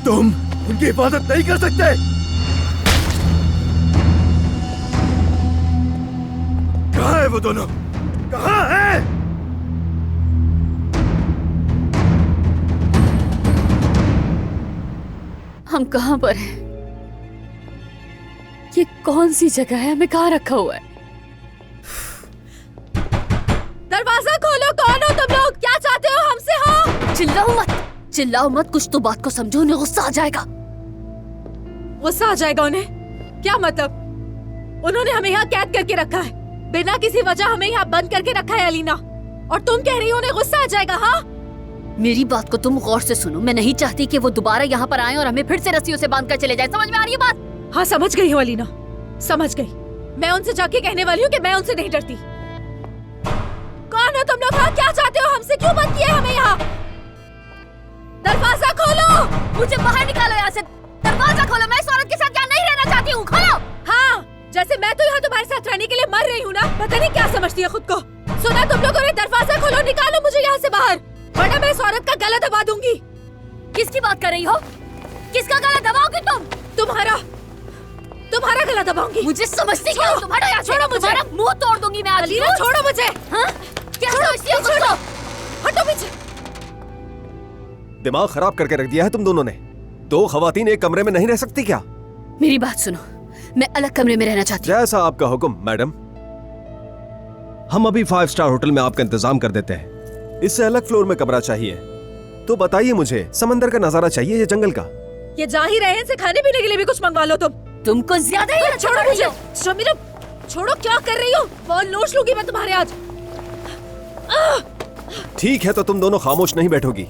तुम उनकी हिफाजत नहीं कर सकते। कहाँ है वो दोनों? कहाँ है? हम कहाँ पर हैं? ये कौन सी जगह है? हमें कहाँ रखा हुआ है? दरवाजा खोलो। कौन हो तुम लोग? क्या चाहते हो हमसे? हाँ, चिल्लाओ मत, चिल्लाओ मत, कुछ तो बात को समझो, उन्हें गुस्सा आ जाएगा। गुस्सा आ जाएगा उन्हें? क्या मतलब? उन्होंने हमें यहाँ कैद करके रखा है, बिना किसी वजह हमें यहाँ बंद करके रखा है अलीना, और तुम कह रही हो उन्हें गुस्सा आ जाएगा? हाँ, मेरी बात को तुम गौर से सुनो। मैं नहीं चाहती कि वो दोबारा यहाँ पर आए और हमें फिर से रस्सियों से बांध कर चले जाए। समझ में आ रही है बात? हाँ समझ गई हूँ अलीना, समझ गई। मैं उनसे जाके कहने वाली हूँ कि मैं उनसे नहीं डरती। कौन हो तुम लोग? हाँ, क्या चाहते हो हमसे? क्यों बंद किया हमें यहाँ? दरवाजा खोलो। मुझे बाहर निकालो यहाँ से। दरवाजा खोलो। मैं इस औरत के साथ यहाँ नहीं रहना चाहती हूँ। खोलो। हाँ, जैसे मैं तो यहाँ तुम्हारे साथ रहने के लिए मर रही हूँ ना। पता नहीं क्या समझती है खुद को। सुना तुम लोगों ने? दरवाजा खोलो, निकालो मुझे यहाँ से बाहर, वरना मैं इस औरत का गला दबा दूंगी। किसकी बात कर रही हो? किसका गला दबाओगी तुम? तुम्हारा गला दबाऊंगी। मुझे समझती क्या हो? तुम्हारा यहाँ छोड़ो मुझे। तुम्हारा मुंह तोड़ दूंगी मैं आज। अलीना छोड़ो मुझे। हाँ? क्या समझती हो खुद को? हटो पीछे। दिमाग खराब करके रख दिया है तुम दोनों ने। दो खवातीन एक कमरे में नहीं रह सकती क्या? मेरी बात सुनो, मैं अलग कमरे में रहना चाहती हूँ। जैसा आपका हुक्म मैडम। हम अभी 5 स्टार होटल में आपका इंतजाम कर देते हैं। इससे अलग फ्लोर में कमरा चाहिए तो बताइए मुझे। समंदर का नजारा चाहिए या जंगल का? ये जा ही रहे हैं, इनसे खाने पीने के लिए भी कुछ मंगवा लो तुम। तुमको ज्यादा ही छोड़ो मुझे। शमीरा छोड़ो, क्या कर रही हो? बहुत नोच लूंगी मैं तुम्हारे आज। ठीक है तो तुम दोनों खामोश नहीं बैठोगी।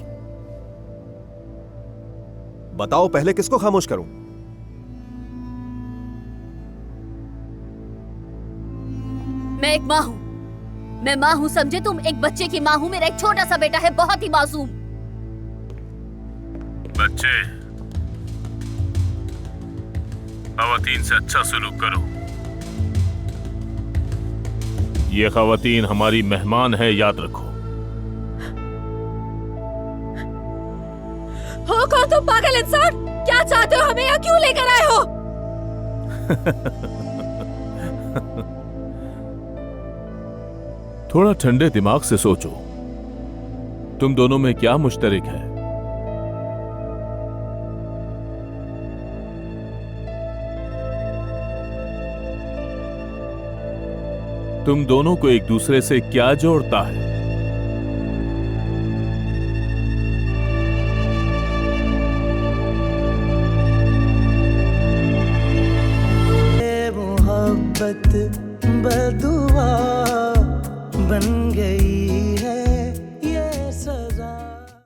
बताओ पहले किसको खामोश करूं? मैं एक माँ हूँ। मैं माँ हूँ, समझे तुम? एक बच्चे की माँ हूँ। मेरा एक छोटा सा बेटा है, बहुत ही मासूम। बच्चे, खवातीन से अच्छा सलूक करो। ये खवातीन हमारी मेहमान है, याद रखो। हो कौन तुम पागल इंसान? क्या चाहते हो? हमें यहाँ क्यों लेकर आए हो? थोड़ा ठंडे दिमाग से सोचो, तुम दोनों में क्या मुश्तरक है? तुम दोनों को एक दूसरे से क्या जोड़ता है? मोहब्बत बदुआ बन गई है।